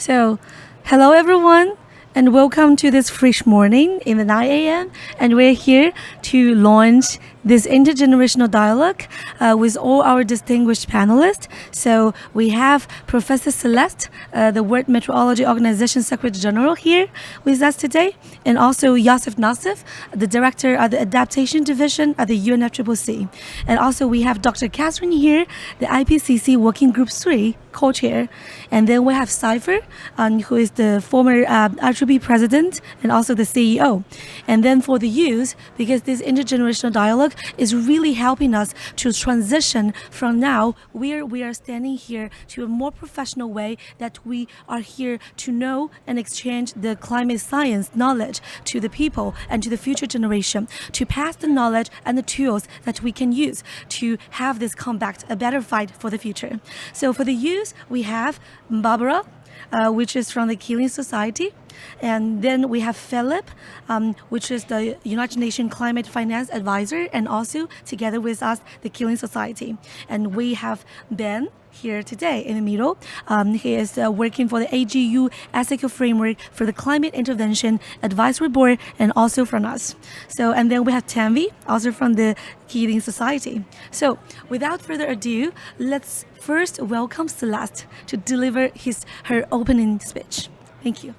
So, hello everyone, and welcome to this fresh morning in the 9 a.m. And we're here to launch this intergenerational dialogue with all our distinguished panelists. So we have Professor Celeste, the World Meteorology Organization Secretary General, here with us today, and also Yasif Nassif, the Director of the Adaptation Division at the UNFCCC. And also we have Dr. Catherine here, the IPCC Working Group 3 co-chair. And then we have Cypher, who is the former RGB president and also the CEO. And then for the youth, because this intergenerational dialogue is really helping us to transition from now where we are standing here to a more professional way, that we are here to know and exchange the climate science knowledge to the people and to the future generation, to pass the knowledge and the tools that we can use to have this combat a better fight for the future. So for the youth, we have Barbara, which is from the Killing Society. And then we have Philip, which is the United Nations Climate Finance Advisor, and also together with us, the Killing Society. And we have Ben here today in the middle. He is working for the AGU ethical framework for the Climate Intervention Advisory Board, and also from us. So, and then we have Tanvi, also from the Killing Society. So, without further ado, let's first welcome Celeste to deliver her opening speech. Thank you.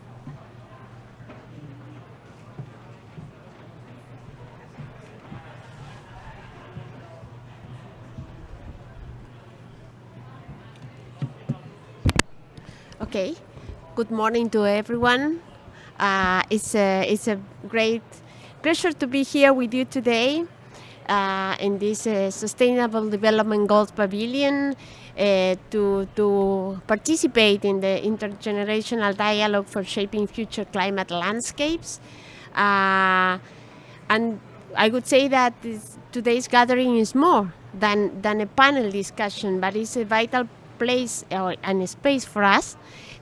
Okay, good morning to everyone. It's a great pleasure to be here with you today in this Sustainable Development Goals Pavilion to participate in the intergenerational dialogue for shaping future climate landscapes. And I would say that today's gathering is more than a panel discussion, but it's a vital place and a space for us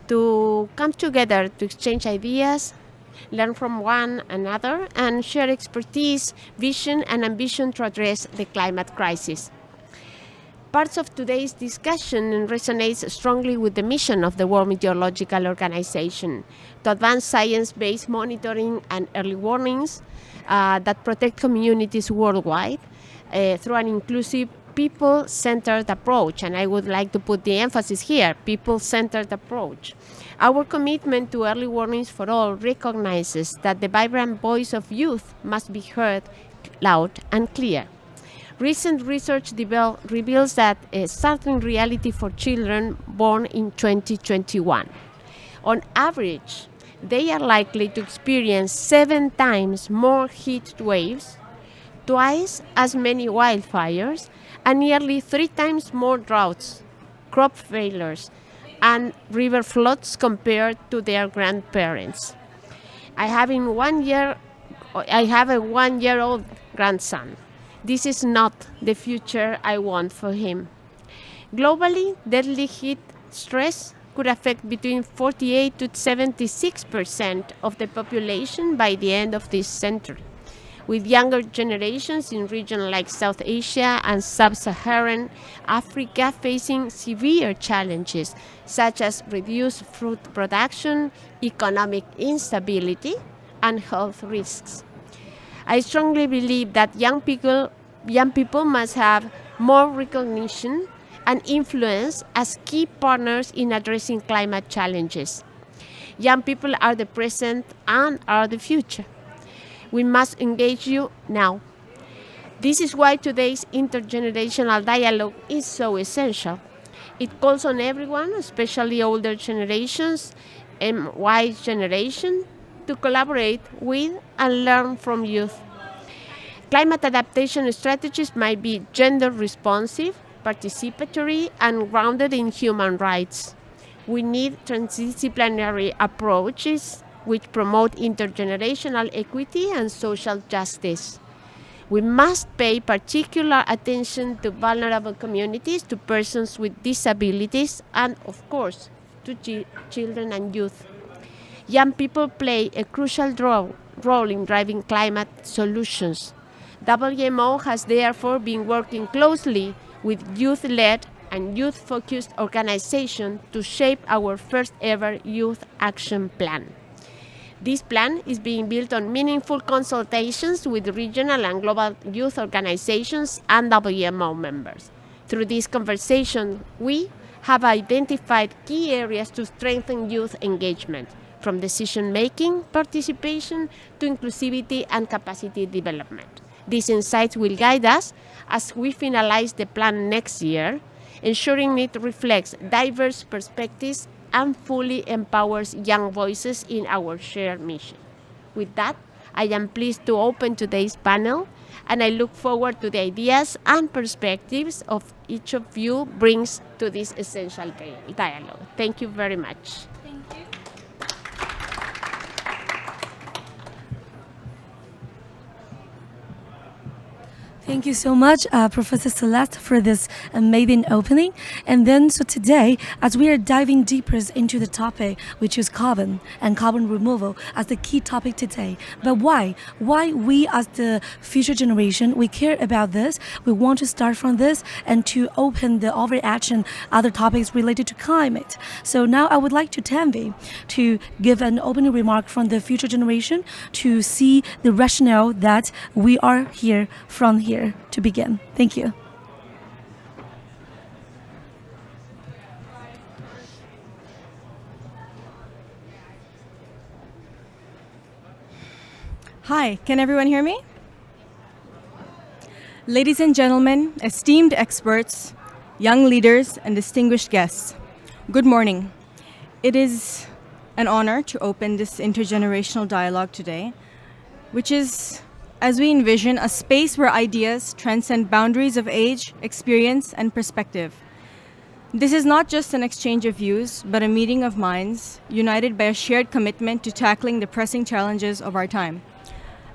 to come together to exchange ideas, learn from one another, and share expertise, vision, and ambition to address the climate crisis. Parts of today's discussion resonates strongly with the mission of the World Meteorological Organization to advance science-based monitoring and early warnings that protect communities worldwide through an inclusive, people-centered approach, and I would like to put the emphasis here, people-centered approach. Our commitment to early warnings for all recognizes that the vibrant voice of youth must be heard loud and clear. Recent research reveals that a certain reality for children born in 2021. On average, they are likely to experience 7 times more heat waves, twice as many wildfires, and nearly 3 times more droughts, crop failures, and river floods compared to their grandparents. I have a 1-year-old grandson. This is not the future I want for him. Globally, deadly heat stress could affect between 48 to 76% of the population by the end of this century, with younger generations in regions like South Asia and Sub-Saharan Africa facing severe challenges such as reduced food production, economic instability, and health risks. I strongly believe that young people must have more recognition and influence as key partners in addressing climate challenges. Young people are the present and are the future. We must engage you now. This is why today's intergenerational dialogue is so essential. It calls on everyone, especially older generations and Y generation, to collaborate with and learn from youth. Climate adaptation strategies might be gender responsive, participatory, and grounded in human rights. We need transdisciplinary approaches which promote intergenerational equity and social justice. We must pay particular attention to vulnerable communities, to persons with disabilities, and of course, to children and youth. Young people play a crucial role in driving climate solutions. WMO has therefore been working closely with youth-led and youth-focused organization to shape our first ever youth action plan. This plan is being built on meaningful consultations with regional and global youth organizations and WMO members. Through this conversation, we have identified key areas to strengthen youth engagement, from decision-making, participation, to inclusivity and capacity development. These insights will guide us as we finalize the plan next year, ensuring it reflects diverse perspectives and fully empowers young voices in our shared mission. With that, I am pleased to open today's panel, and I look forward to the ideas and perspectives of each of you brings to this essential dialogue. Thank you very much. Thank you so much, Professor Celeste, for this amazing opening. And then, so today, as we are diving deeper into the topic, which is carbon and carbon removal as the key topic today. But why? Why we as the future generation, we care about this, we want to start from this and to open the overarching other topics related to climate. So now I would like to Tanvi to give an opening remark from the future generation to see the rationale that we are here from here to begin. Thank you. Hi, can everyone hear me? Ladies and gentlemen, esteemed experts, young leaders, and distinguished guests, good morning. It is an honor to open this intergenerational dialogue today, which is, as we envision, a space where ideas transcend boundaries of age, experience, and perspective. This is not just an exchange of views, but a meeting of minds, united by a shared commitment to tackling the pressing challenges of our time.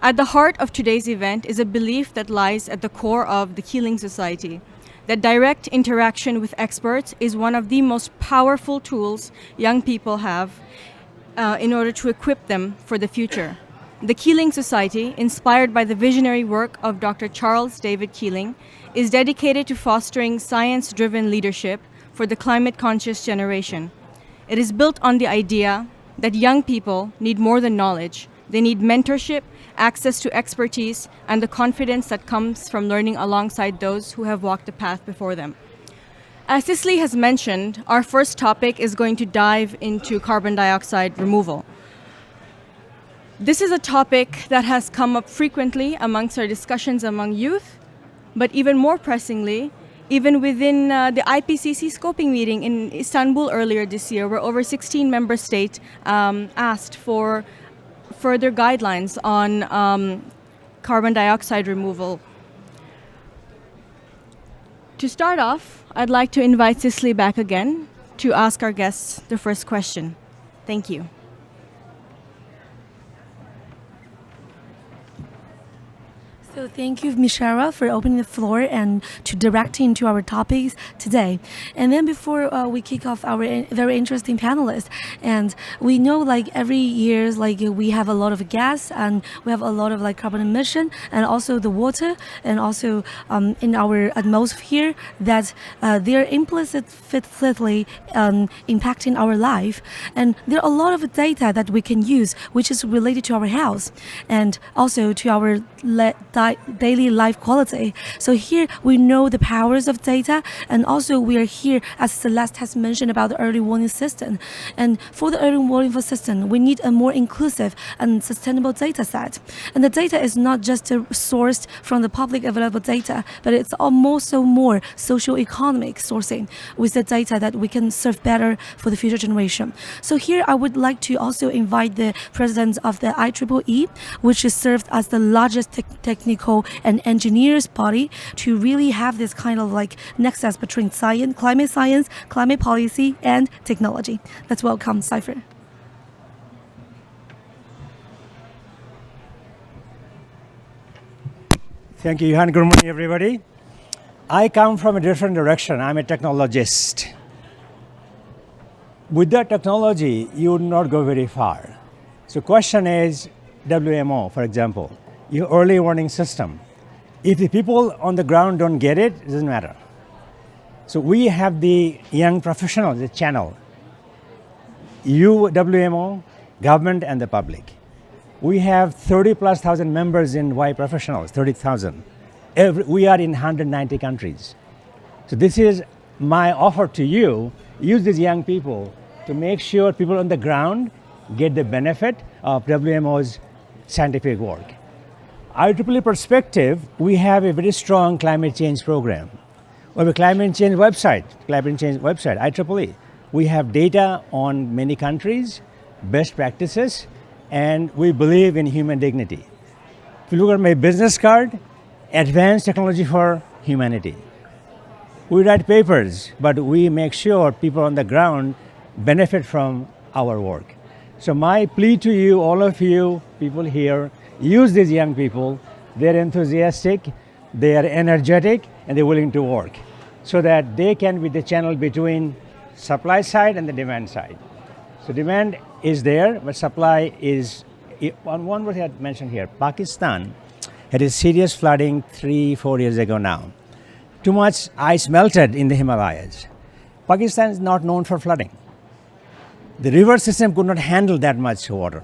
At the heart of today's event is a belief that lies at the core of the Healing Society, that direct interaction with experts is one of the most powerful tools young people have in order to equip them for the future. The Keeling Society, inspired by the visionary work of Dr. Charles David Keeling, is dedicated to fostering science-driven leadership for the climate-conscious generation. It is built on the idea that young people need more than knowledge. They need mentorship, access to expertise, and the confidence that comes from learning alongside those who have walked the path before them. As Cicely has mentioned, our first topic is going to dive into carbon dioxide removal. This is a topic that has come up frequently amongst our discussions among youth, but even more pressingly, even within the IPCC scoping meeting in Istanbul earlier this year, where over 16 member states asked for further guidelines on carbon dioxide removal. To start off, I'd like to invite Cicely back again to ask our guests the first question. Thank you. So thank you, Mishara, for opening the floor and to directing into our topics today. And then before we kick off our very interesting panelists, and we know like every year, like we have a lot of gas and we have a lot of like carbon emission and also the water and also in our atmosphere that they're implicitly impacting our life. And there are a lot of data that we can use, which is related to our health and also to our daily life quality. So here we know the powers of data, and also we are here, as Celeste has mentioned, about the early warning system. And for the early warning system, we need a more inclusive and sustainable data set. And the data is not just sourced from the public available data, but it's also more socio-economic sourcing with the data that we can serve better for the future generation. So here I would like to also invite the president of the IEEE, which is served as the largest technical and engineers body, to really have this kind of like nexus between science, climate policy, and technology. Let's welcome Cypher. Thank you, Johan. Good morning, everybody. I come from a different direction. I'm a technologist. With that technology, you would not go very far. So question is, WMO, for example, your early warning system. If the people on the ground don't get it, it doesn't matter. So we have the young professionals, the channel, WMO, government and the public. We have 30,000+ members in Y Professionals, 30,000. We are in 190 countries. So this is my offer to you. Use these young people to make sure people on the ground get the benefit of WMO's scientific work. IEEE perspective, we have a very strong climate change program. We have a climate change website, IEEE. We have data on many countries, best practices, and we believe in human dignity. If you look at my business card, advanced technology for humanity. We write papers, but we make sure people on the ground benefit from our work. So my plea to you, all of you people here, use these young people. They're enthusiastic, they are energetic, and they're willing to work so that they can be the channel between supply side and the demand side. So demand is there, but supply is, one word I had mentioned here, Pakistan had a serious flooding 3-4 years ago now. Too much ice melted in the Himalayas. Pakistan is not known for flooding. The river system could not handle that much water.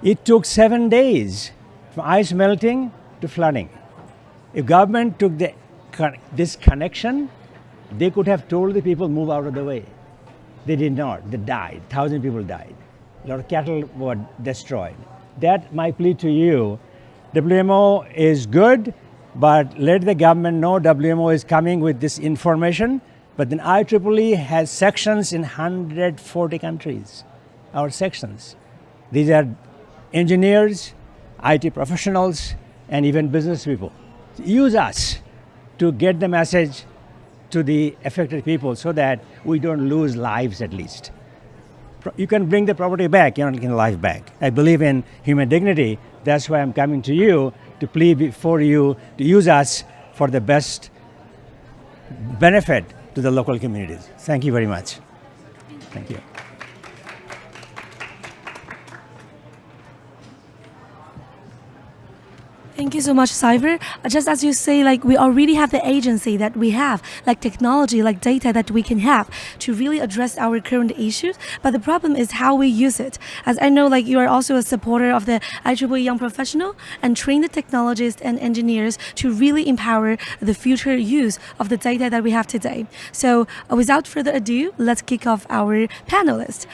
It took 7 days from ice melting to flooding. If government took this connection, they could have told the people move out of the way. They did not. They died. 1,000 people died. A lot of cattle were destroyed. That's my plea to you. WMO is good, but let the government know WMO is coming with this information. But then IEEE has sections in 140 countries, our sections. These are engineers, IT professionals, and even business people. Use us to get the message to the affected people so that we don't lose lives at least. You can bring the property back, you're not getting life back. I believe in human dignity. That's why I'm coming to you to plead for you to use us for the best benefit to the local communities. Thank you very much. Thank you. Thank you so much, Cyber. Just as you say, like we already have the agency that we have, like technology, like data that we can have to really address our current issues. But the problem is how we use it. As I know, like you are also a supporter of the IEEE Young Professional and train the technologists and engineers to really empower the future use of the data that we have today. So without further ado, let's kick off our panelists.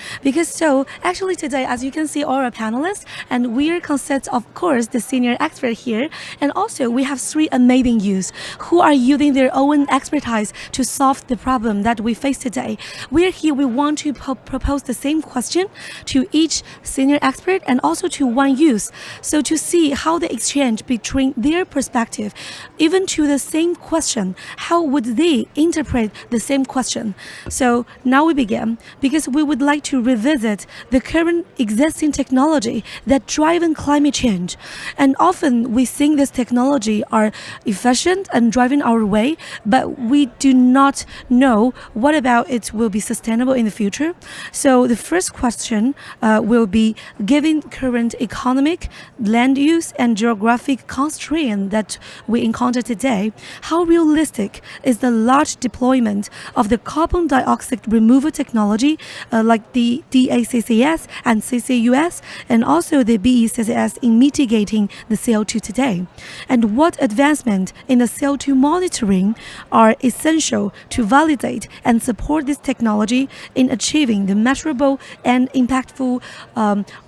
Actually today, as you can see, all our panelists, and we are consists of course the senior expert here. And also we have 3 amazing youths who are using their own expertise to solve the problem that we face today. We are here, we want to propose the same question to each senior expert and also to one youth. So to see how the exchange between their perspective, even to the same question, how would they interpret the same question? So now we begin because we would like to revisit the current existing technology that drive climate change. And often we think this technology are efficient and driving our way, but we do not know what about it will be sustainable in the future. So the first question will be, given current economic, land use and geographic constraint that we encounter today, how realistic is the large deployment of the carbon dioxide removal technology like the DACCS and CCUS and also the BECCS in mitigating the CO2 today? And what advancement in the CO2 monitoring are essential to validate and support this technology in achieving the measurable and impactful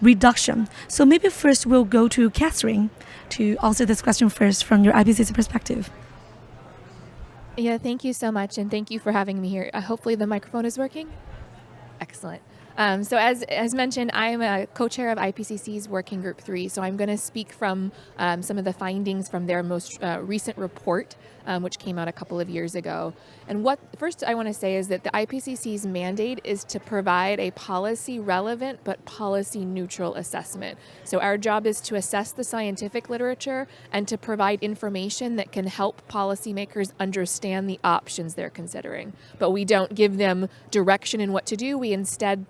reduction? So maybe first we'll go to Catherine to answer this question first from your IPCC perspective. Yeah, thank you so much, and thank you for having me here. Hopefully the microphone is working. Excellent. So as mentioned, I'm a co-chair of IPCC's Working Group 3, so I'm going to speak from some of the findings from their most recent report, which came out a couple of years ago. And what first I want to say is that the IPCC's mandate is to provide a policy-relevant but policy-neutral assessment. So our job is to assess the scientific literature and to provide information that can help policymakers understand the options they're considering. But we don't give them direction in what to do. We instead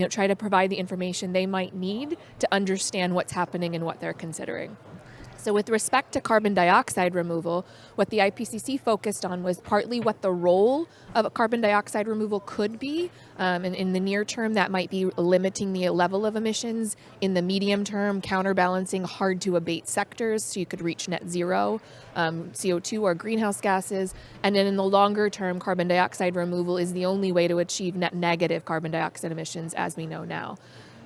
try to provide the information they might need to understand what's happening and what they're considering. So with respect to carbon dioxide removal, what the IPCC focused on was partly what the role of carbon dioxide removal could be. And in the near term, that might be limiting the level of emissions. In the medium term, counterbalancing hard to abate sectors so you could reach net zero CO2 or greenhouse gases. And then in the longer term, carbon dioxide removal is the only way to achieve net negative carbon dioxide emissions as we know now.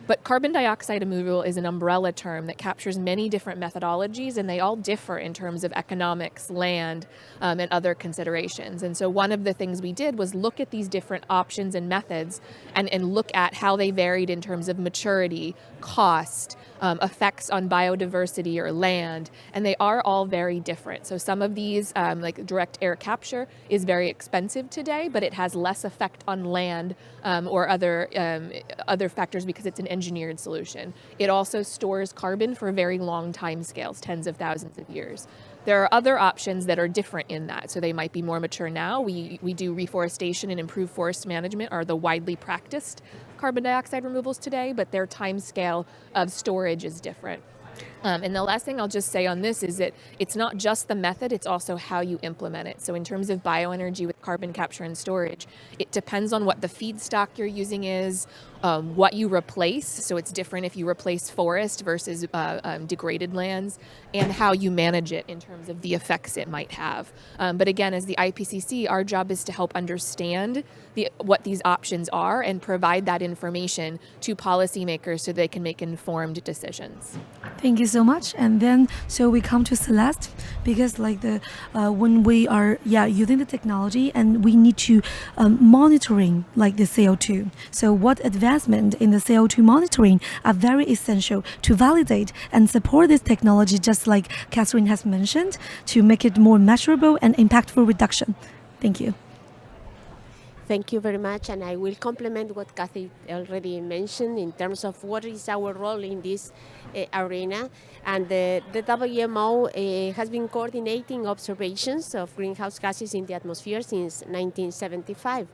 But carbon dioxide removal is an umbrella term that captures many different methodologies, and they all differ in terms of economics, land, and other considerations. And so one of the things we did was look at these different options and methods and look at how they varied in terms of maturity, cost, effects on biodiversity or land, and they are all very different. So some of these, like direct air capture, is very expensive today, but it has less effect on land or other factors because it's an engineered solution. It also stores carbon for very long time scales, tens of thousands of years. There are other options that are different in that, so they might be more mature now. We do reforestation and improved forest management are the widely practiced carbon dioxide removals today, but their time scale of storage is different. And the last thing I'll just say on this is that it's not just the method, it's also how you implement it. So in terms of bioenergy with carbon capture and storage, it depends on what the feedstock you're using is, what you replace. So it's different if you replace forest versus degraded lands, and how you manage it in terms of the effects it might have. But again, as the IPCC, our job is to help understand what these options are and provide that information to policymakers so they can make informed decisions. Thank you so much. And then, so we come to Celeste, because like when we are using the technology and we need to monitoring like the CO2. So what advancement in the CO2 monitoring are very essential to validate and support this technology, just like Catherine has mentioned, to make it more measurable and impactful reduction. Thank you. Thank you very much, and I will complement what Kathy already mentioned in terms of what is our role in this arena. And the WMO has been coordinating observations of greenhouse gases in the atmosphere since 1975.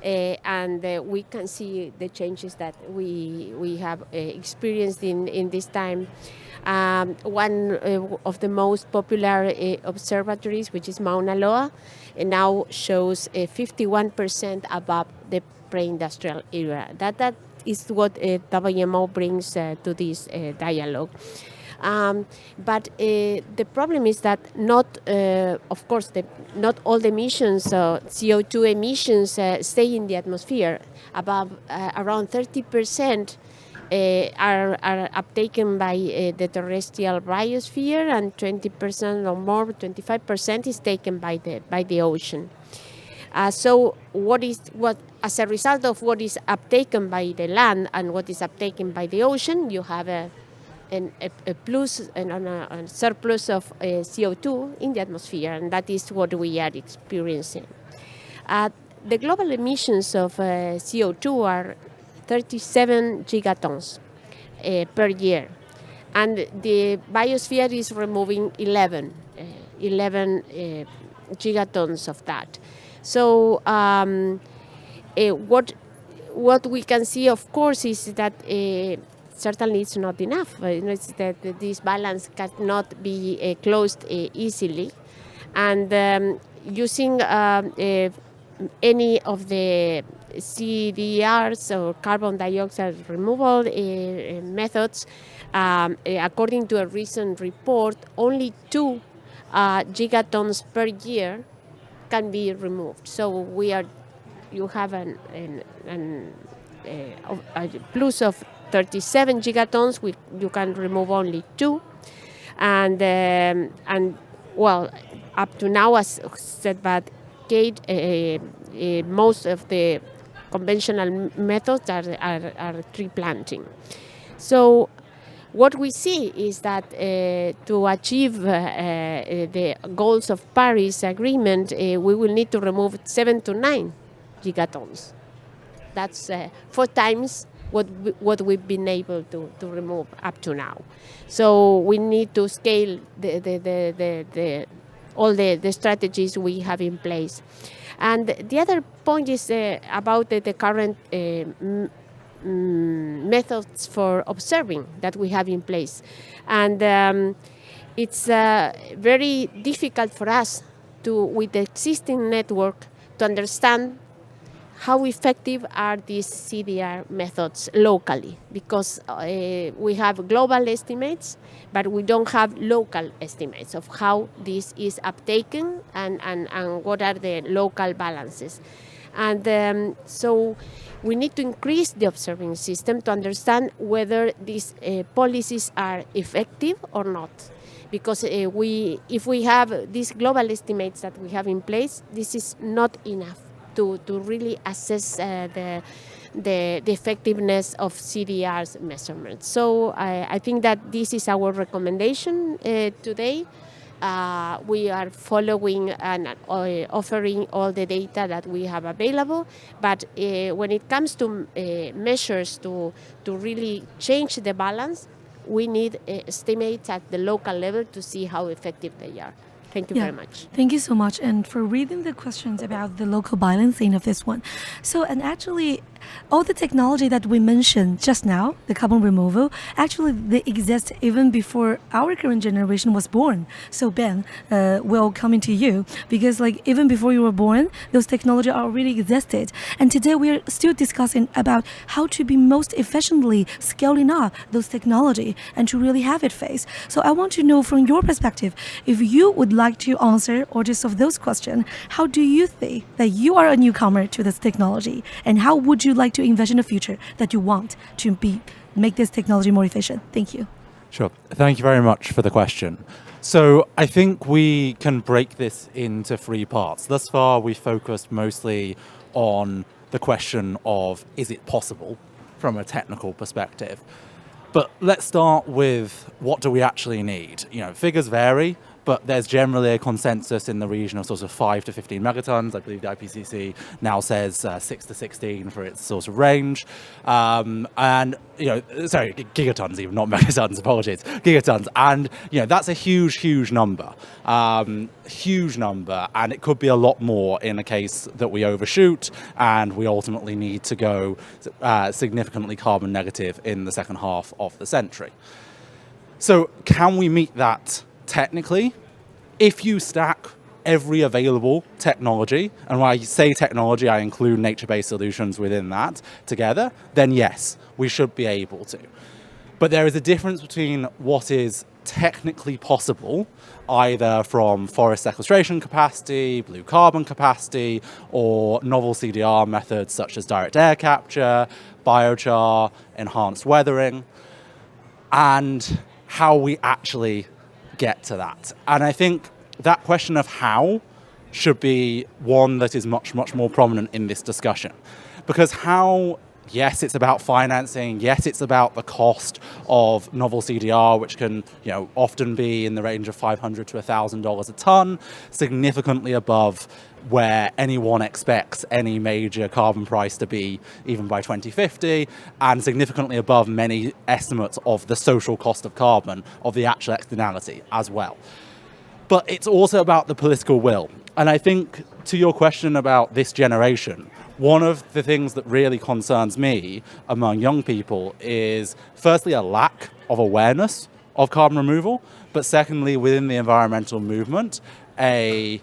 And we can see the changes that we have experienced in this time. One of the most popular observatories, which is Mauna Loa, now shows 51% above the pre-industrial era. That is what WMO brings to this dialogue. But the problem is that not all the emissions, CO2 emissions, stay in the atmosphere. Above around 30% are uptaken by the terrestrial biosphere, and 20% or more, 25% is taken by the ocean. So as a result of what is uptaken by the land and what is uptaken by the ocean, you have a plus and a surplus of CO2 in the atmosphere, and that is what we are experiencing. The global emissions of CO2 are 37 gigatons per year, and the biosphere is removing 11 gigatons of that. So what we can see, of course, is that certainly it's not enough. It's that this balance cannot be closed easily, and using any of the CDRs or carbon dioxide removal methods, according to a recent report, only 2 gigatons per year can be removed. So you have a plus of 37 gigatons. You can remove only 2, and well, up to now, as said by Kate, most of the conventional methods are tree planting. So what we see is that to achieve the goals of Paris Agreement, we will need to remove 7 to 9 gigatons. That's 4 times what we've been able to remove up to now. So we need to scale all the strategies we have in place. And the other point is about the current methods for observing that we have in place. And it's very difficult for us to, with the existing network, to understand how effective are these CDR methods locally, because we have global estimates, but we don't have local estimates of how this is uptaken and what are the local balances. And so we need to increase the observing system to understand whether these policies are effective or not. Because if we have these global estimates that we have in place, this is not enough to really assess the effectiveness of CDR's measurements. So I think that this is our recommendation today. We are following and offering all the data that we have available, but when it comes to measures to really change the balance, we need estimates at the local level to see how effective they are. Thank you very much. Thank you so much, and for reading the questions about the local balancing of this one. So, and actually, all the technology that we mentioned just now, the carbon removal, actually they exist even before our current generation was born. So Ben, we'll come into you, because like even before you were born, those technology already existed. And today we are still discussing about how to be most efficiently scaling up those technology and to really have it face. So I want to know from your perspective, if you would like to answer or just of those questions, how do you think that you are a newcomer to this technology, and how would you like to envision a future that you want to make this technology more efficient? Thank you. Sure. Thank you very much for the question. So I think we can break this into three parts. Thus far, we focused mostly on the question of, is it possible from a technical perspective? But let's start with, what do we actually need? You know, figures vary, but there's generally a consensus in the region of sort of 5 to 15 megatons. I believe the IPCC now says 6 to 16 for its sort of range. And, you know, sorry, gigatons even, not megatons, apologies, gigatons. And, you know, that's a huge, huge number. Huge number. And it could be a lot more in a case that we overshoot and we ultimately need to go significantly carbon negative in the second half of the century. So can we meet that technically? If you stack every available technology, and when I say technology, I include nature-based solutions within that together, then yes, we should be able to. But there is a difference between what is technically possible, either from forest sequestration capacity, blue carbon capacity, or novel CDR methods such as direct air capture, biochar, enhanced weathering, and how we actually get to that. And I think that question of how should be one that is much, much more prominent in this discussion. Because how, yes, it's about financing, yes, it's about the cost of novel CDR, which can, you know, often be in the range of $500 to $1,000 a ton, significantly above where anyone expects any major carbon price to be even by 2050, and significantly above many estimates of the social cost of carbon, of the actual externality as well. But it's also about the political will. And I think to your question about this generation, one of the things that really concerns me among young people is firstly a lack of awareness of carbon removal, but secondly within the environmental movement, a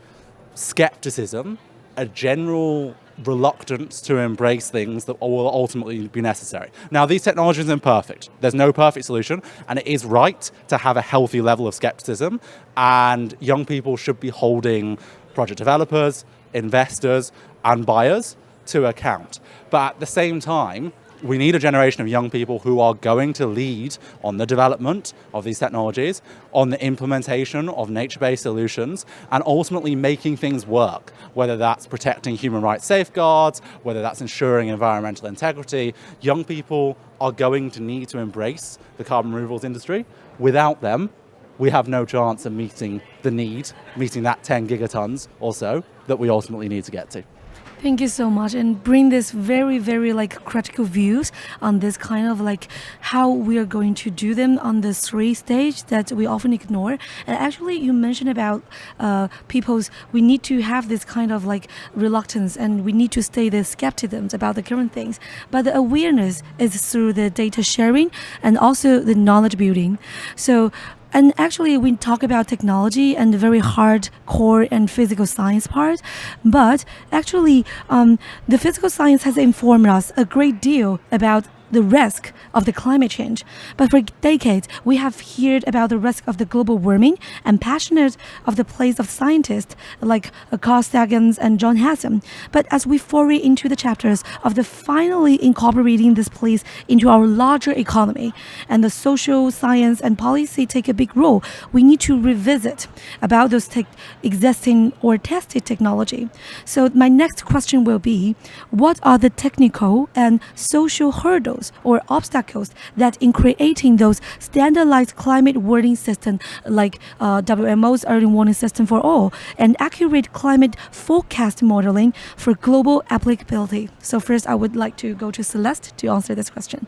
skepticism, a general reluctance to embrace things that will ultimately be necessary. Now, these technologies are imperfect. There's no perfect solution, and it is right to have a healthy level of skepticism, and young people should be holding project developers, investors, and buyers to account. But at the same time, we need a generation of young people who are going to lead on the development of these technologies, on the implementation of nature-based solutions, and ultimately making things work, whether that's protecting human rights safeguards, whether that's ensuring environmental integrity. Young people are going to need to embrace the carbon removals industry. Without them, we have no chance of meeting the need, meeting that 10 gigatons or so that we ultimately need to get to. Thank you so much, and bring this very, very critical views on this kind of how we are going to do them on the 3 stage that we often ignore. And actually, you mentioned about we need to have this kind of reluctance, and we need to stay the skepticism about the current things. But the awareness is through the data sharing and also the knowledge building. So And actually, we talk about technology and the very hardcore and physical science part, but actually, the physical science has informed us a great deal about the risk of the climate change. But for decades, we have heard about the risk of the global warming and passionate of the place of scientists like Carl Sagan and John Hassan. But as we foray into the chapters of the finally incorporating this place into our larger economy and the social science and policy take a big role, we need to revisit about those existing or tested technology. So my next question will be, what are the technical and social hurdles or obstacles that in creating those standardized climate warning system like WMO's early warning system for all and accurate climate forecast modeling for global applicability? So first, I would like to go to Celeste to answer this question.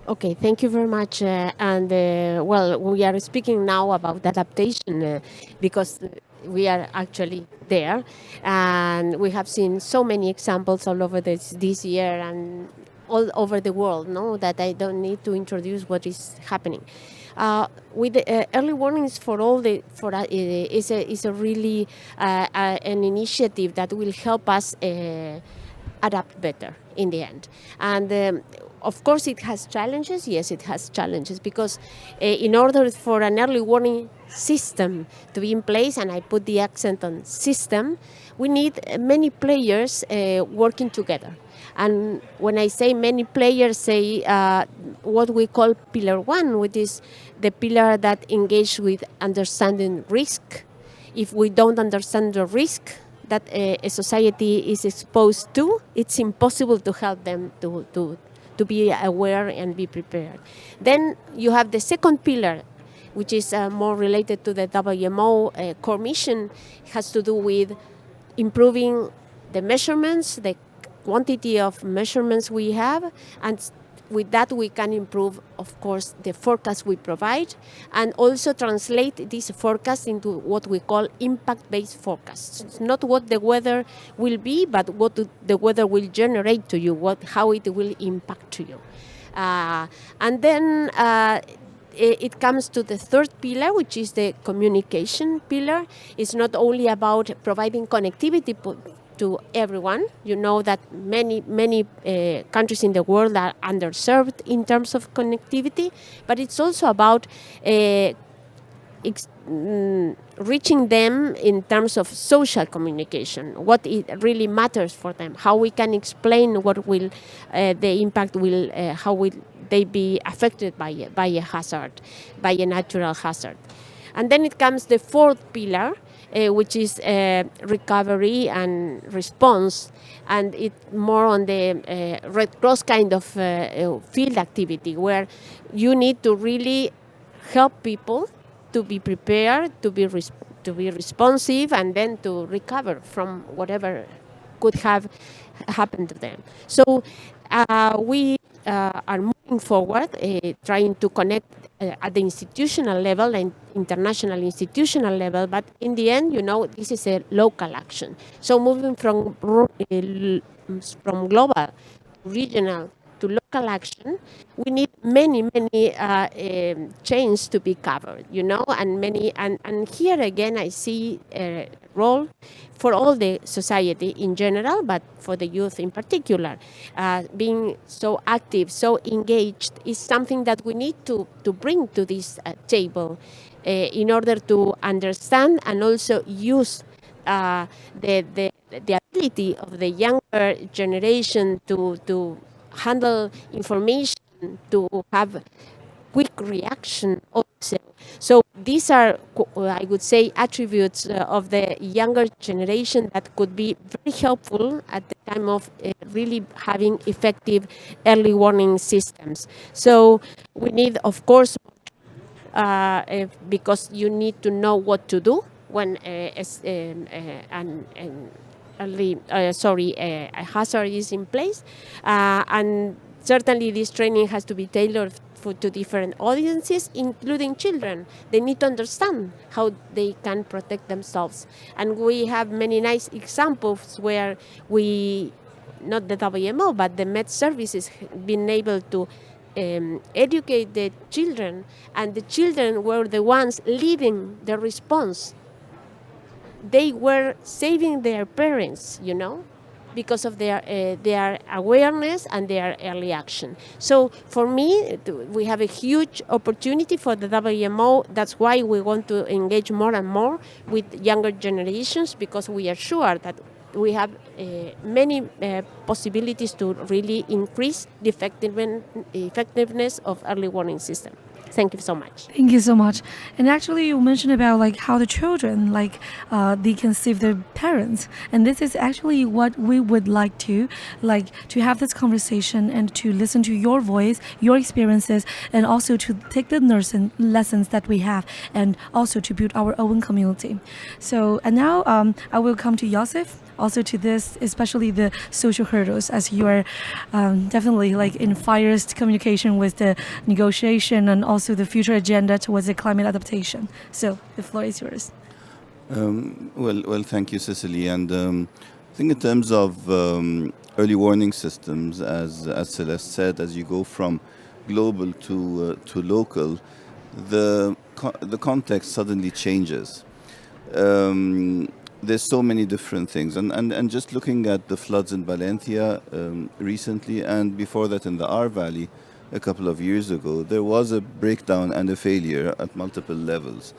Okay, thank you very much. Well, we are speaking now about adaptation because we are actually there, and we have seen so many examples all over this year and all over the world. No, that I don't need to introduce what is happening. With the early warnings for all is a really an initiative that will help us adapt better in the end. And of course, it has challenges. Yes, it has challenges because in order for an early warning system to be in place, and I put the accent on system, we need many players working together. And when I say many players, say what we call pillar one, which is the pillar that engage with understanding risk. If we don't understand the risk that a society is exposed to, it's impossible to help them to be aware and be prepared. Then you have the second pillar, which is more related to the WMO core mission. It has to do with improving the measurements, the quantity of measurements we have, and with that we can improve, of course, the forecast we provide, and also translate this forecast into what we call impact-based forecasts. It's not what the weather will be, but what the weather will generate to you, how it will impact to you. And then it comes to the third pillar, which is the communication pillar. It's not only about providing connectivity to everyone. You know that many countries in the world are underserved in terms of connectivity, but it's also about reaching them in terms of social communication, what it really matters for them, how we can explain what will the impact will, how will they be affected by a hazard, by a natural hazard. And then it comes the fourth pillar, which is recovery and response, and it's more on the Red Cross kind of field activity, where you need to really help people to be prepared, to be responsive, and then to recover from whatever could have happened to them. So we are moving forward, trying to connect at the institutional level and international institutional level, but in the end, you know, this is a local action. So moving from global to regional to local action, we need many chains to be covered, you know, and here again I see a role for all the society in general, but for the youth in particular. Being so active, so engaged is something that we need to bring to this table in order to understand and also use the ability of the younger generation to handle information, to have quick reaction also. So these are, I would say, attributes of the younger generation that could be very helpful at the time of really having effective early warning systems. So we need, of course, because you need to know what to do when a hazard is in place, and certainly this training has to be tailored to different audiences, including children. They need to understand how they can protect themselves, and we have many nice examples where we, not the WMO, but the Met services, been able to educate the children, and the children were the ones leading the response. They were saving their parents, because of their awareness and their early action. So for me, we have a huge opportunity for the WMO. That's why we want to engage more and more with younger generations, because we are sure that we have many possibilities to really increase the effectiveness of early warning system. Thank you so much. Thank you so much. And actually, you mentioned about like how the children they can save their parents, and this is actually what we would like to have this conversation and to listen to your voice, your experiences, and also to take the nursing lessons that we have, and also to build our own community. So, and now I will come to Yosef. Also to this, especially the social hurdles, as you are definitely in fierce communication with the negotiation and also the future agenda towards the climate adaptation. So the floor is yours. Well, thank you, Cecily. And I think in terms of early warning systems, as Celeste said, as you go from global to local, the context suddenly changes. There's so many different things, and just looking at the floods in Valencia recently, and before that in the R Valley a couple of years ago, there was a breakdown and a failure at multiple levels.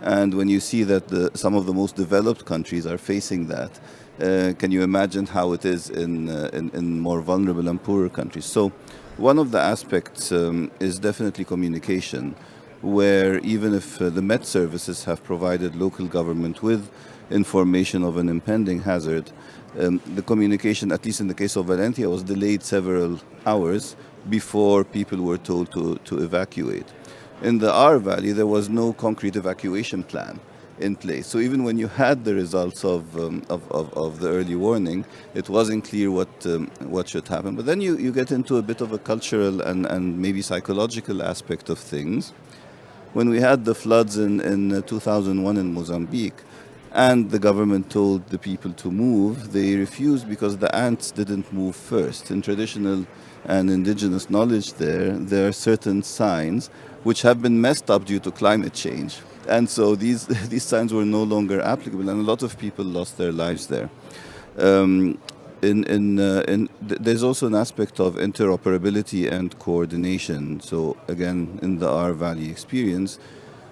And when you see that some of the most developed countries are facing that, can you imagine how it is in more vulnerable and poorer countries? So one of the aspects is definitely communication, where even if the Met services have provided local government with information of an impending hazard, the communication, at least in the case of Valencia, was delayed several hours before people were told to evacuate. In the R Valley, there was no concrete evacuation plan in place. So even when you had the results of the early warning, it wasn't clear what should happen. But then you get into a bit of a cultural and maybe psychological aspect of things. When we had the floods in 2001 in Mozambique, and the government told the people to move, they refused because the ants didn't move first. In traditional and indigenous knowledge there are certain signs which have been messed up due to climate change. And so these signs were no longer applicable, and a lot of people lost their lives there. There's also an aspect of interoperability and coordination. So again, in the R Valley experience,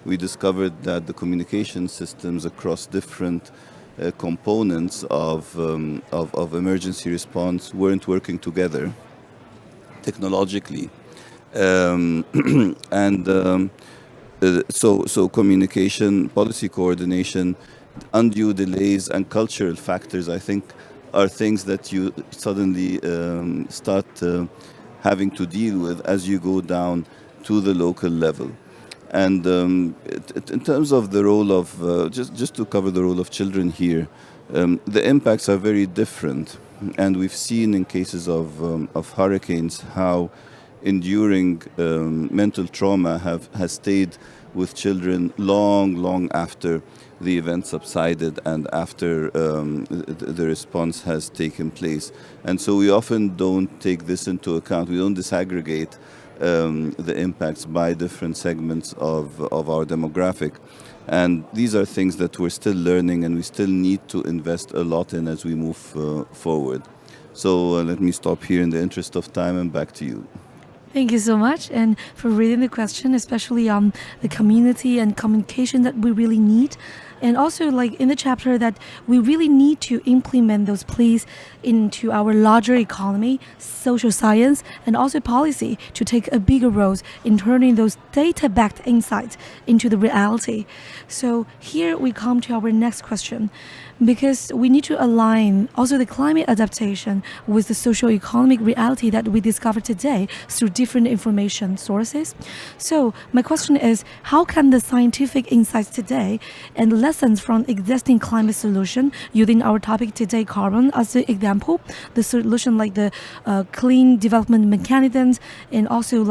we discovered that the communication systems across different components of emergency response weren't working together technologically, so communication, policy coordination, undue delays, and cultural factors, I think, are things that you suddenly start having to deal with as you go down to the local level. And in terms of the role of, just to cover the role of children here, the impacts are very different. And we've seen in cases of hurricanes how enduring mental trauma has stayed with children long after the event subsided and after the response has taken place. And so we often don't take this into account. We don't disaggregate the impacts by different segments of our demographic. And these are things that we're still learning and we still need to invest a lot in as we move forward. So let me stop here in the interest of time and back to you. Thank you so much, and for reading the question, especially the community and communication that we really need. And also, in the chapter, that we really need to implement those pleas into our larger economy, social science, and also policy to take a bigger role in turning those data-backed insights into the reality. So here we come to our next question, because we need to align also the climate adaptation with the socio-economic reality that we discovered today through different information sources. So my question is, how can the scientific insights today and lessons from existing climate solution, using our topic today, carbon, as the example, the solution like the clean development mechanisms, and also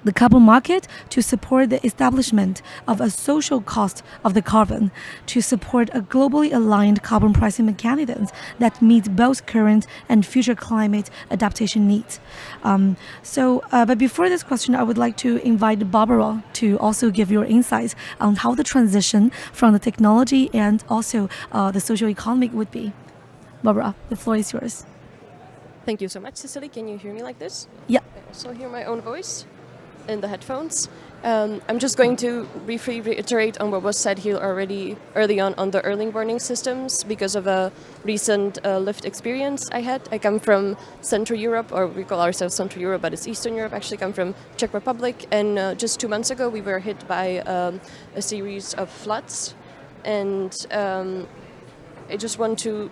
the carbon market to support the establishment of a social cost of the carbon, to support a globally aligned carbon pricing mechanisms that meet both current and future climate adaptation needs. But before this question, I would like to invite Barbara to also give your insights on how the transition from the technology and also the socio-economic would be. Barbara, the floor is yours. Thank you so much, Cecily. Can you hear me like this? Yeah. I also hear my own voice in the headphones. I'm just going to briefly reiterate on what was said here already early on the early warning systems because of a recent lived experience I had. I come from Central Europe, or we call ourselves Central Europe, but it's Eastern Europe. Actually come from Czech Republic, and just 2 months ago we were hit by a series of floods, and I just want to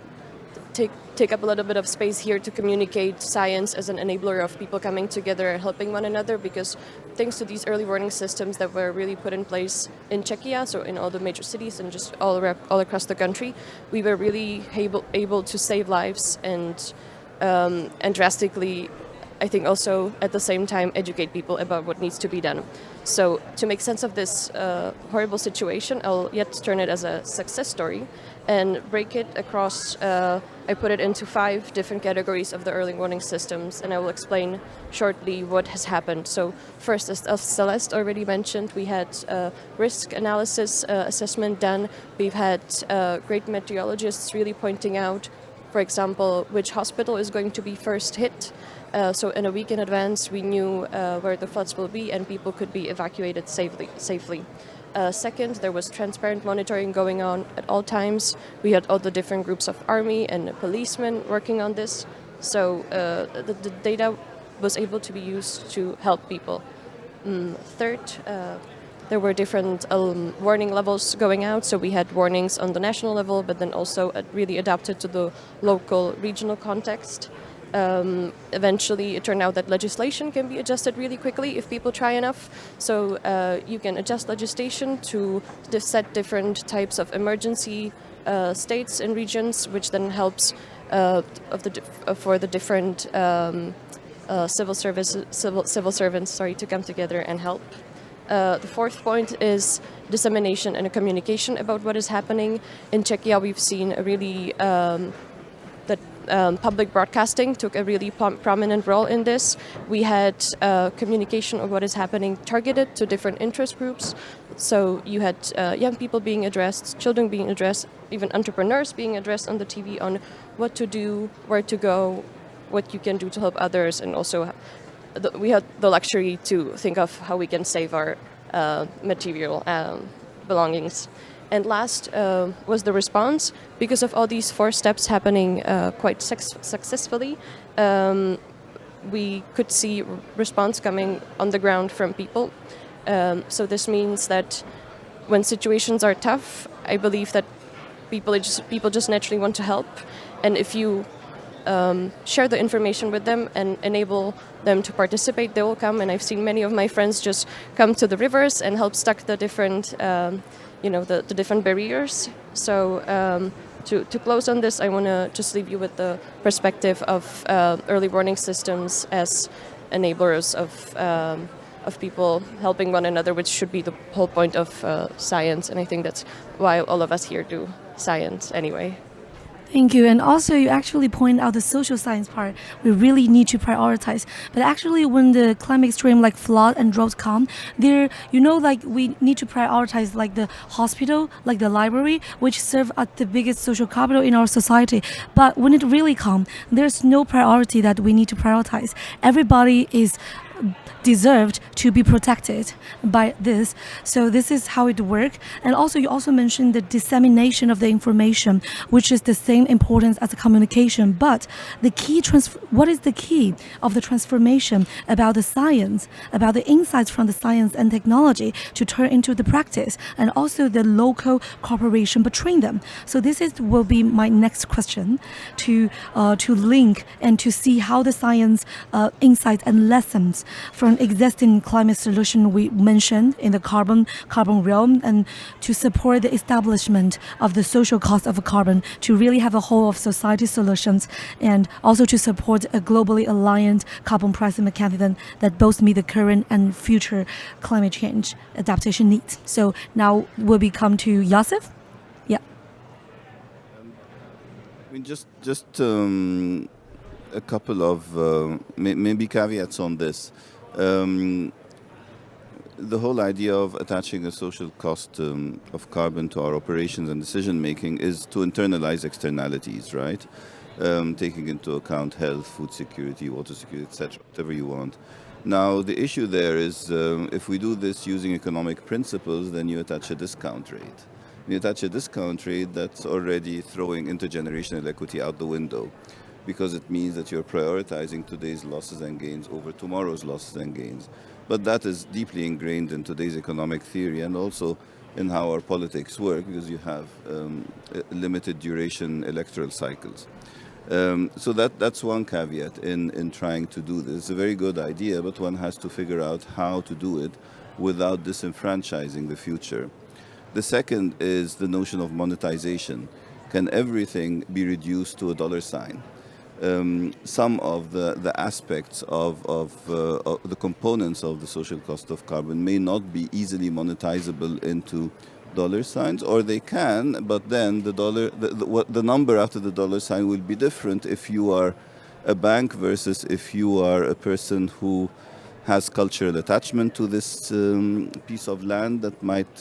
take up a little bit of space here to communicate science as an enabler of people coming together and helping one another, because thanks to these early warning systems that were really put in place in Czechia, so in all the major cities and just all across the country, we were really able to save lives and drastically, I think also at the same time educate people about what needs to be done. So to make sense of this horrible situation, I'll yet turn it as a success story and break it across, I put it into 5 different categories of the early warning systems, and I will explain shortly what has happened. So first, as Celeste already mentioned, we had risk analysis assessment done. We've had great meteorologists really pointing out, for example, which hospital is going to be first hit. So in a week in advance, we knew where the floods will be and people could be evacuated safely. Second, there was transparent monitoring going on at all times. We had all the different groups of army and policemen working on this. So the data was able to be used to help people. Third, there were different warning levels going out. So we had warnings on the national level, but then also really adapted to the local, regional context. Eventually, it turned out that legislation can be adjusted really quickly if people try enough. So you can adjust legislation to set different types of emergency states and regions, which then helps for the different civil servants to come together and help. The fourth point is dissemination and communication about what is happening. In Czechia, we've seen a really public broadcasting took a really prominent role in this. We had communication of what is happening targeted to different interest groups. So you had young people being addressed, children being addressed, even entrepreneurs being addressed on the TV on what to do, where to go, what you can do to help others, and also we had the luxury to think of how we can save our material belongings. And last was the response. Because of all these 4 steps happening quite successfully, we could see response coming on the ground from people. So this means that when situations are tough, I believe that people just naturally want to help. And if you share the information with them and enable them to participate, they will come. And I've seen many of my friends just come to the rivers and help stack the different the different barriers. So to close on this, I want to just leave you with the perspective of early warning systems as enablers of people helping one another, which should be the whole point of science. And I think that's why all of us here do science anyway. Thank you. And also, you actually point out the social science part. We really need to prioritize. But actually, when the climate extreme like flood and drought come, we need to prioritize like the hospital, like the library, which serve as the biggest social capital in our society. But when it really comes, there's no priority that we need to prioritize. Everybody is deserved to be protected by this. So this is how it works. And also, you also mentioned the dissemination of the information, which is the same importance as the communication. But the key what is the key of the transformation about the science, about the insights from the science and technology to turn into the practice, and also the local cooperation between them. So this will be my next question to link and to see how the science insights and lessons emissions from existing climate solution we mentioned in the carbon realm, and to support the establishment of the social cost of carbon, to really have a whole of society solutions, and also to support a globally aligned carbon pricing mechanism that both meet the current and future climate change adaptation needs. So now we'll come to Yosef. Yeah. I mean, just a couple of maybe caveats on this. The whole idea of attaching a social cost of carbon to our operations and decision making is to internalize externalities, right? Taking into account health, food security, water security, etc., whatever you want. Now, the issue there is if we do this using economic principles, then you attach a discount rate. You attach a discount rate that's already throwing intergenerational equity out the window, because it means that you're prioritizing today's losses and gains over tomorrow's losses and gains. But that is deeply ingrained in today's economic theory and also in how our politics work, because you have limited duration electoral cycles. So that's one caveat in trying to do this. It's a very good idea, but one has to figure out how to do it without disenfranchising the future. The second is the notion of monetization. Can everything be reduced to a dollar sign? Some of the aspects of the components of the social cost of carbon may not be easily monetizable into dollar signs, or they can, but then the number after the dollar sign will be different if you are a bank versus if you are a person who has cultural attachment to this piece of land that might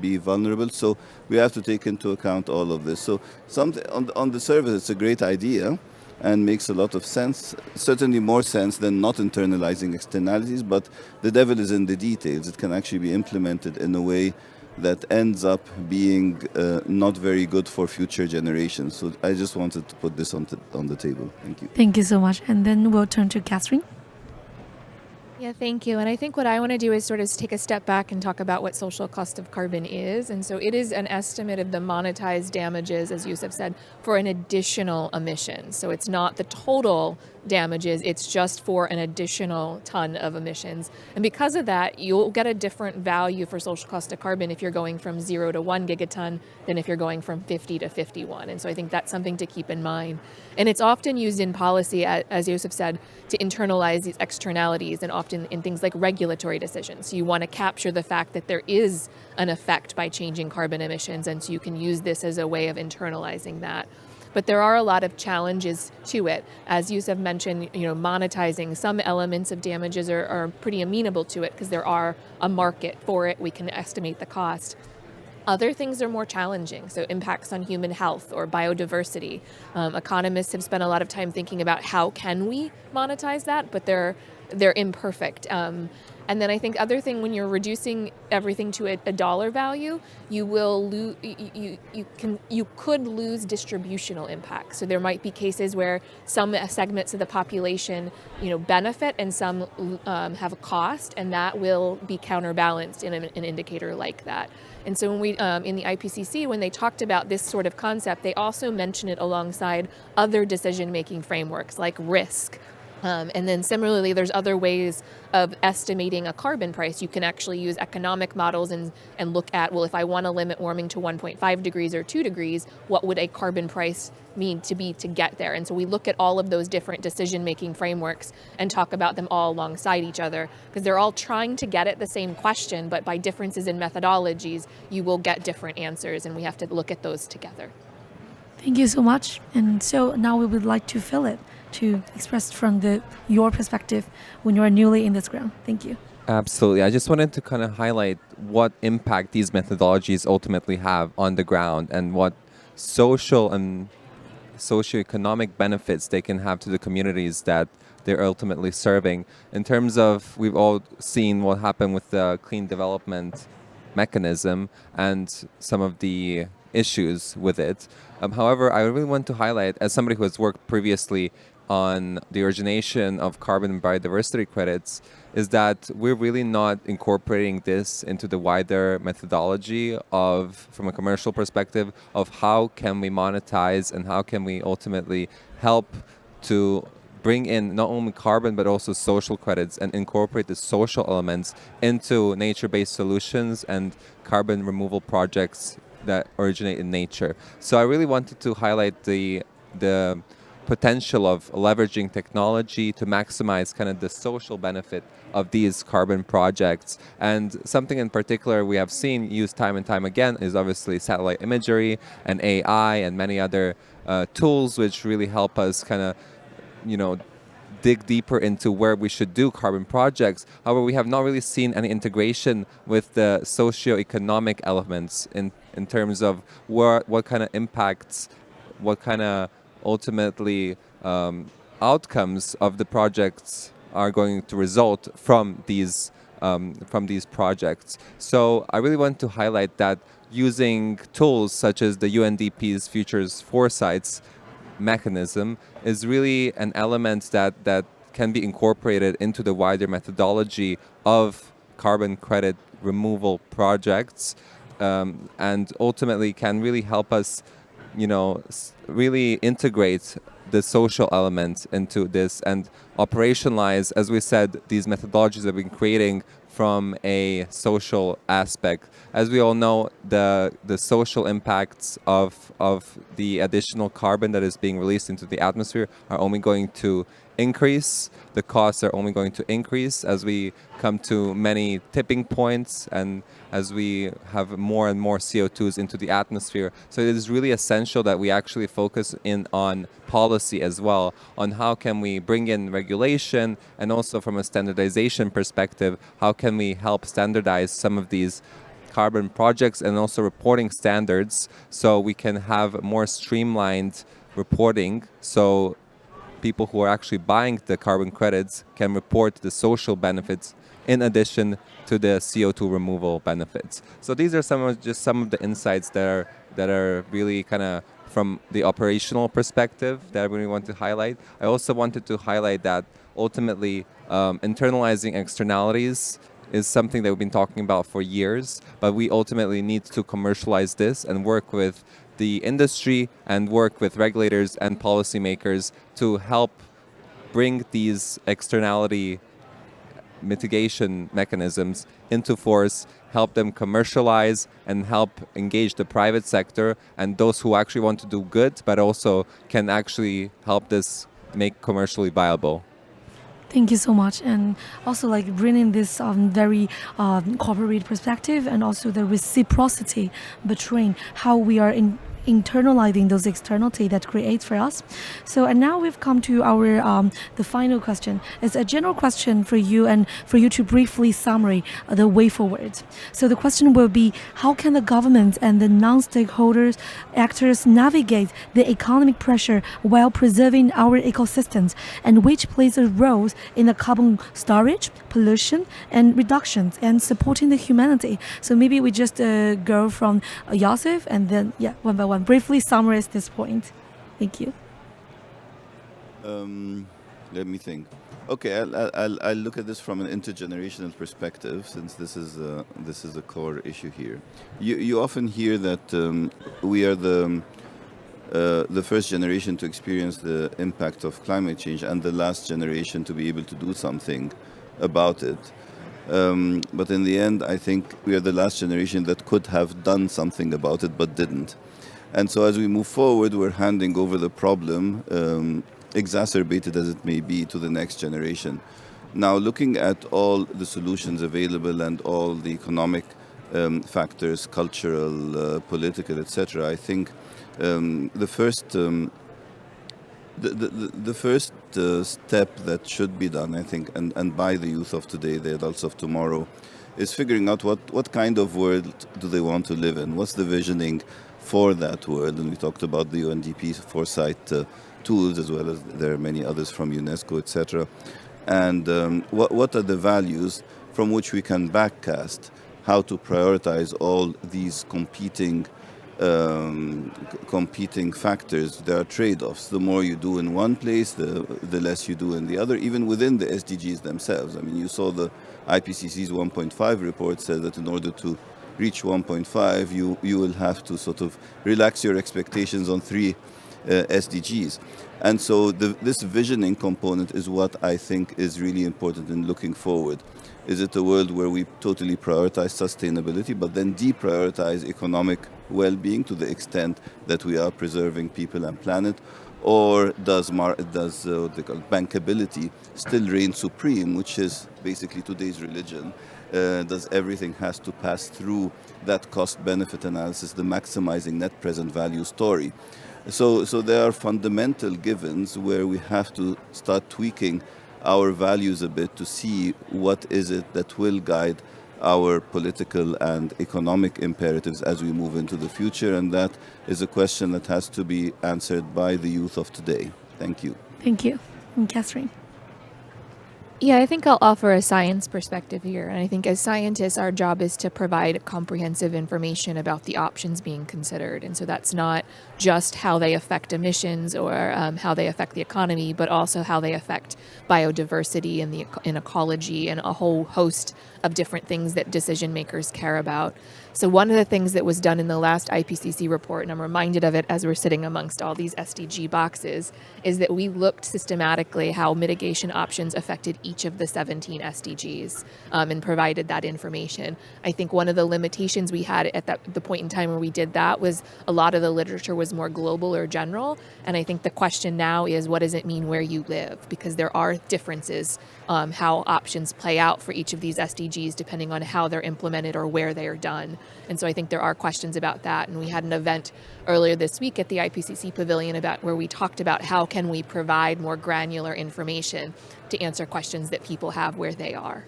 be vulnerable. So we have to take into account all of this. So on the surface, it's a great idea and makes a lot of sense, certainly more sense than not internalizing externalities, but the devil is in the details. It can actually be implemented in a way that ends up being not very good for future generations. So I just wanted to put this on the table. Thank you. Thank you so much. And then we'll turn to Catherine. Yeah, thank you. And I think what I want to do is sort of take a step back and talk about what social cost of carbon is. And so it is an estimate of the monetized damages, as Yusuf said, for an additional emission. So it's not the total damages, it's just for an additional ton of emissions. And because of that, you'll get a different value for social cost of carbon if you're going from 0 to 1 gigaton than if you're going from 50 to 51. And so I think that's something to keep in mind. And it's often used in policy, as Yusuf said, to internalize these externalities, and often in things like regulatory decisions. So you want to capture the fact that there is an effect by changing carbon emissions, and so you can use this as a way of internalizing that. But there are a lot of challenges to it. As Yusuf mentioned, monetizing some elements of damages are pretty amenable to it because there are a market for it. We can estimate the cost. Other things are more challenging, so impacts on human health or biodiversity. Economists have spent a lot of time thinking about how can we monetize that, but they're imperfect. And then I think other thing, when you're reducing everything to a dollar value, you will you could lose distributional impact. So there might be cases where some segments of the population, benefit, and some have a cost, and that will be counterbalanced in an indicator like that. And so when we in the IPCC, when they talked about this sort of concept, they also mentioned it alongside other decision-making frameworks like risk. And then similarly, there's other ways of estimating a carbon price. You can actually use economic models and look at, well, if I want to limit warming to 1.5 degrees or 2 degrees, what would a carbon price need to be to get there? And so we look at all of those different decision-making frameworks and talk about them all alongside each other, because they're all trying to get at the same question, but by differences in methodologies, you will get different answers, and we have to look at those together. Thank you so much. And so now we would like to fill it, to express from your perspective when you're newly in this ground. Thank you. Absolutely. I just wanted to kind of highlight what impact these methodologies ultimately have on the ground and what social and socioeconomic benefits they can have to the communities that they're ultimately serving. In terms of, we've all seen what happened with the clean development mechanism and some of the issues with it. However, I really want to highlight, as somebody who has worked previously on the origination of carbon and biodiversity credits, is that we're really not incorporating this into the wider methodology from a commercial perspective, of how can we monetize and how can we ultimately help to bring in not only carbon but also social credits and incorporate the social elements into nature-based solutions and carbon removal projects that originate in nature. So I really wanted to highlight the potential of leveraging technology to maximize kind of the social benefit of these carbon projects. And something in particular we have seen used time and time again is obviously satellite imagery and AI and many other tools which really help us kind of, dig deeper into where we should do carbon projects. However, we have not really seen any integration with the socio-economic elements in terms of what kind of impacts, what kind of ultimately outcomes of the projects are going to result from these projects. So I really want to highlight that using tools such as the UNDP's Futures Foresights mechanism is really an element that can be incorporated into the wider methodology of carbon credit removal projects, and ultimately can really help us, really integrate the social element into this and operationalize, as we said, these methodologies have been creating from a social aspect. As we all know, the social impacts of the additional carbon that is being released into the atmosphere are only going to increase. The costs are only going to increase as we come to many tipping points and as we have more and more CO2s into the atmosphere. So it is really essential that we actually focus in on policy as well, on how can we bring in regulation, and also from a standardization perspective, how can we help standardize some of these carbon projects and also reporting standards so we can have more streamlined reporting, so people who are actually buying the carbon credits can report the social benefits in addition to the CO2 removal benefits. So these are some of the insights that are really kind of from the operational perspective that I really want to highlight. I also wanted to highlight that ultimately internalizing externalities is something that we've been talking about for years, but we ultimately need to commercialize this and work with the industry and work with regulators and policymakers to help bring these externality mitigation mechanisms into force, help them commercialize and help engage the private sector and those who actually want to do good, but also can actually help this make commercially viable. Thank you so much, and also like bringing this very corporate perspective and also the reciprocity between how we are internalizing those externality that creates for us. So, and now we've come to our the final question. It's a general question for you and for you to briefly summary the way forward. So the question will be, how can the government and the non-stakeholders actors navigate the economic pressure while preserving our ecosystems, and which plays a role in the carbon storage, pollution and reductions and supporting the humanity? So maybe we just go from Yosef and then one by one. Briefly summarize this point. Thank you. Let me think. Okay, I'll look at this from an intergenerational perspective, since this is a core issue here. You often hear that we are the first generation to experience the impact of climate change and the last generation to be able to do something about it. But in the end, I think we are the last generation that could have done something about it but didn't. And so as we move forward, we're handing over the problem, exacerbated as it may be, to the next generation. Now, looking at all the solutions available and all the economic factors, cultural, political, etc., I think the first step that should be done, I think, and by the youth of today, the adults of tomorrow, is figuring out what kind of world do they want to live in? What's the visioning for that world? And we talked about the UNDP Foresight tools, as well as there are many others from UNESCO, etc. And what are the values from which we can backcast how to prioritize all these competing factors? There are trade-offs. The more you do in one place, the less you do in the other, even within the SDGs themselves. I mean, you saw the IPCC's 1.5 report said that in order to reach 1.5, you will have to sort of relax your expectations on 3 SDGs. And so this visioning component is what I think is really important in looking forward. Is it a world where we totally prioritize sustainability, but then deprioritize economic well-being to the extent that we are preserving people and planet? Or does what they call bankability still reign supreme, which is basically today's religion? Does everything has to pass through that cost-benefit analysis, the maximizing net present value story? So there are fundamental givens where we have to start tweaking our values a bit to see what is it that will guide our political and economic imperatives as we move into the future. And that is a question that has to be answered by the youth of today. Thank you. Thank you. And Catherine. Yeah, I think I'll offer a science perspective here. And I think as scientists, our job is to provide comprehensive information about the options being considered. And so that's not just how they affect emissions or how they affect the economy, but also how they affect biodiversity and in ecology and a whole host of different things that decision makers care about. So one of the things that was done in the last IPCC report, and I'm reminded of it as we're sitting amongst all these SDG boxes, is that we looked systematically how mitigation options affected each of the 17 SDGs and provided that information. I think one of the limitations we had at the point in time where we did that was a lot of the literature was more global or general. And I think the question now is, what does it mean where you live? Because there are differences how options play out for each of these SDGs depending on how they're implemented or where they are done. And so I think there are questions about that. And we had an event earlier this week at the IPCC Pavilion where we talked about how can we provide more granular information to answer questions that people have where they are.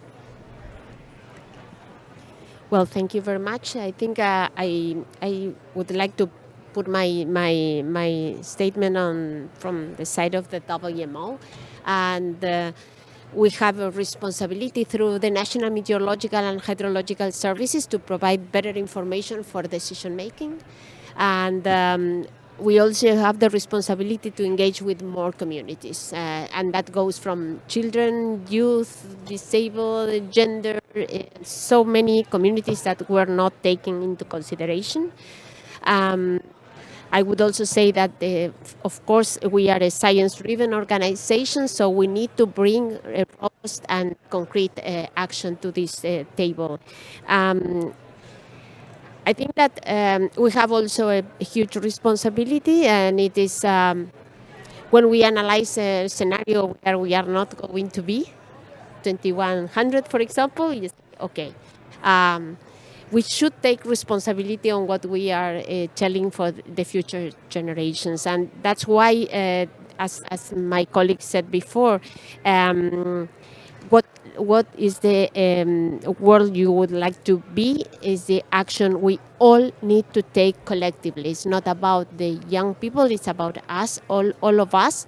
Well, thank you very much. I think I would like to put my statement on from the side of the WMO, and we have a responsibility through the National Meteorological and Hydrological Services to provide better information for decision making, and we also have the responsibility to engage with more communities, and that goes from children, youth, disabled, gender, so many communities that were not taken into consideration. I would also say that, of course, we are a science-driven organization, so we need to bring robust and concrete action to this table. I think that we have also a huge responsibility, and it is when we analyze a scenario where we are not going to be, 2100, for example, yes, okay. We should take responsibility on what we are telling for the future generations. And that's why, as my colleague said before, what is the world you would like to be is the action we all need to take collectively. It's not about the young people, it's about us, all of us,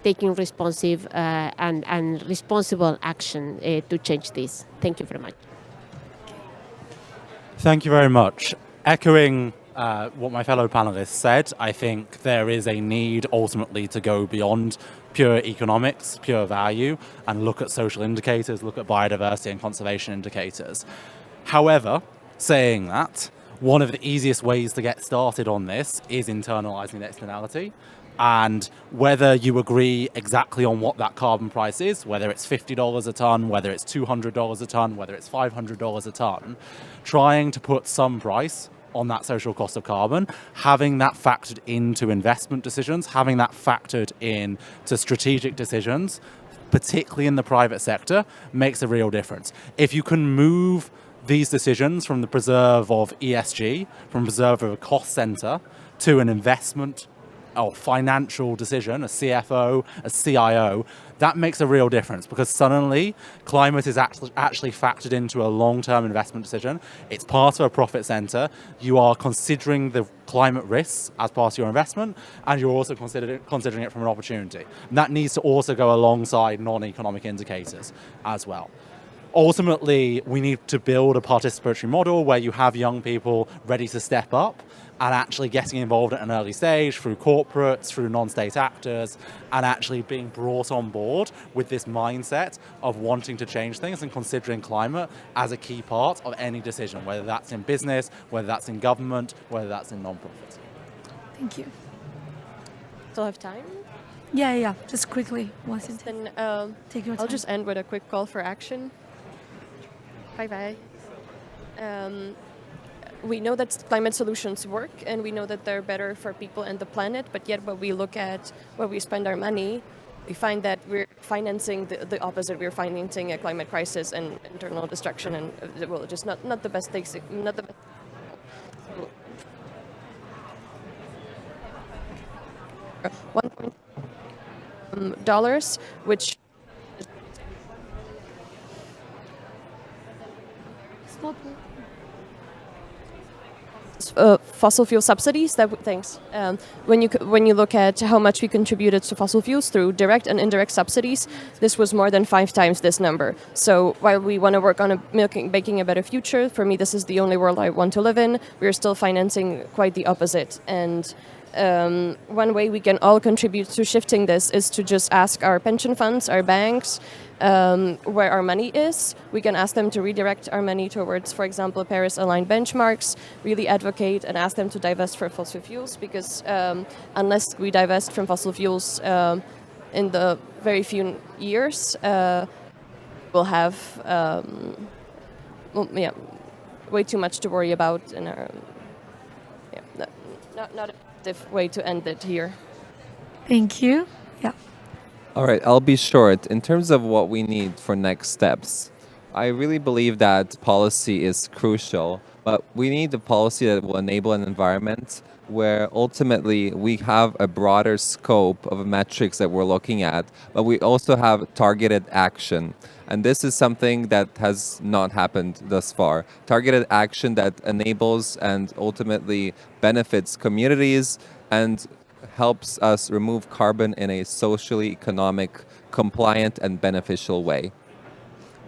taking responsive and responsible action to change this. Thank you very much. Thank you very much. Echoing what my fellow panelists said, I think there is a need ultimately to go beyond pure economics, pure value, and look at social indicators, look at biodiversity and conservation indicators. However, saying that, one of the easiest ways to get started on this is internalizing the externality. And whether you agree exactly on what that carbon price is, whether it's $50 a ton, whether it's $200 a ton, whether it's $500 a ton, trying to put some price on that social cost of carbon, having that factored into investment decisions, having that factored into strategic decisions, particularly in the private sector, makes a real difference. If you can move these decisions from the preserve of ESG, from preserve of a cost center, to an investment or financial decision, a CFO, a CIO, that makes a real difference because suddenly climate is actually factored into a long-term investment decision. It's part of a profit center. You are considering the climate risks as part of your investment, and you're also considering it from an opportunity. And that needs to also go alongside non-economic indicators as well. Ultimately, we need to build a participatory model where you have young people ready to step up and actually getting involved at an early stage through corporates, through non-state actors, and actually being brought on board with this mindset of wanting to change things and considering climate as a key part of any decision, whether that's in business, whether that's in government, whether that's in non-profit. Thank you. Still have time? Yeah. Just quickly. Then Take your time. I'll just end with a quick call for action. Bye-bye. We know that climate solutions work, and we know that they're better for people and the planet, but yet when we look at where we spend our money, we find that we're financing the opposite. We're financing a climate crisis and internal destruction, and well, just not the best things. Not the best. $1.0 which fossil fuel subsidies. Thanks. When you look at how much we contributed to fossil fuels through direct and indirect subsidies, this was more than 5 times this number. So while we want to work on making a better future, for me this is the only world I want to live in. We are still financing quite the opposite. And one way we can all contribute to shifting this is to just ask our pension funds, our banks, where our money is. We can ask them to redirect our money towards, for example, Paris-aligned benchmarks, really advocate and ask them to divest from fossil fuels, because unless we divest from fossil fuels in the very few years, we'll have way too much to worry about in our not a effective way to end it here. Thank you. Yeah. All right, I'll be short. In terms of what we need for next steps, I really believe that policy is crucial, but we need a policy that will enable an environment where ultimately we have a broader scope of metrics that we're looking at, but we also have targeted action. And this is something that has not happened thus far. Targeted action that enables and ultimately benefits communities and helps us remove carbon in a socially economic, compliant and beneficial way.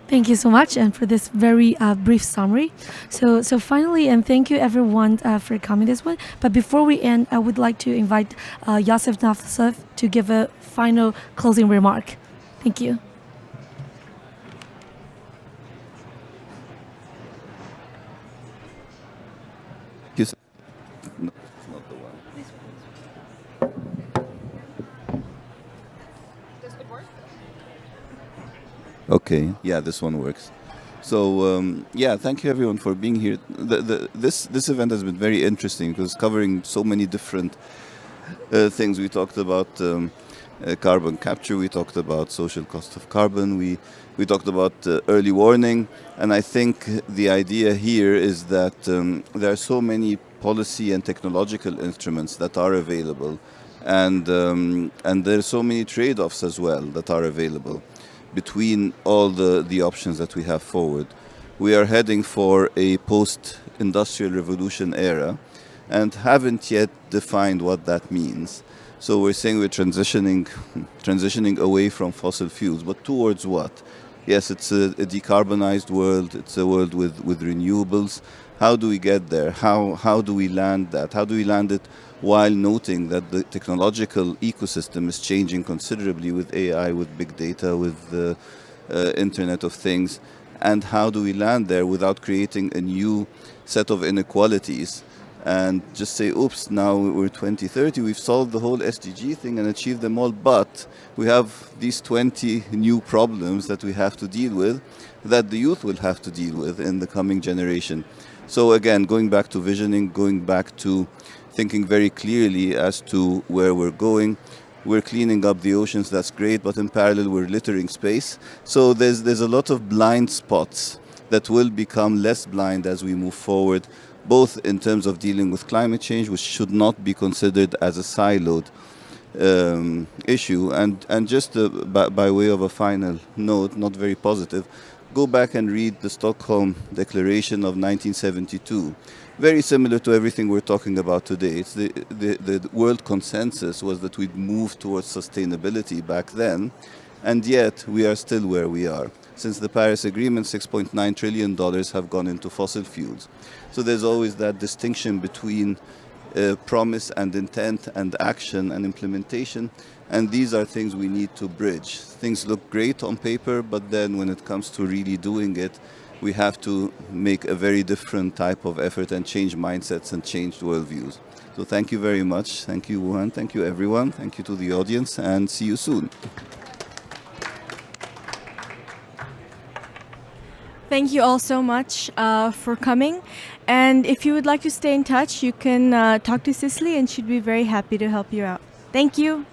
Thank you so much, and for this very brief summary. So finally, and thank you everyone for coming this one. But before we end, I would like to invite Yosef Nafsov to give a final closing remark. Thank you. No, it's not the one. Does it work? Okay, yeah, this one works. So thank you everyone for being here. This event has been very interesting because it's covering so many different things. We talked about carbon capture, we talked about social cost of carbon, we talked about early warning, and I think the idea here is that there are so many policy and technological instruments that are available, and there are so many trade-offs as well that are available between all the options that we have forward. We are heading for a post-industrial revolution era and haven't yet defined what that means. So we're saying we're transitioning away from fossil fuels, but towards what? Yes, it's a decarbonized world, it's a world with renewables. How do we get there? How do we land that? How do we land it while noting that the technological ecosystem is changing considerably with AI, with big data, with the Internet of Things? And how do we land there without creating a new set of inequalities and just say, oops, now we're 2030, we've solved the whole SDG thing and achieved them all, but we have these 20 new problems that we have to deal with, that the youth will have to deal with in the coming generation. So again, going back to visioning, going back to thinking very clearly as to where we're going. We're cleaning up the oceans, that's great, but in parallel we're littering space. So there's a lot of blind spots that will become less blind as we move forward, both in terms of dealing with climate change, which should not be considered as a siloed issue. And just by way of a final note, not very positive, go back and read the Stockholm Declaration of 1972. Very similar to everything we're talking about today. It's the world consensus was that we'd move towards sustainability back then, and yet we are still where we are. Since the Paris Agreement, $6.9 trillion have gone into fossil fuels. So there's always that distinction between promise and intent and action and implementation, and these are things we need to bridge. Things look great on paper, but then when it comes to really doing it, we have to make a very different type of effort and change mindsets and change worldviews. So thank you very much. Thank you, Wuhan. Thank you, everyone. Thank you to the audience, and see you soon. Thank you all so much for coming. And if you would like to stay in touch, you can talk to Cicely and she'd be very happy to help you out. Thank you.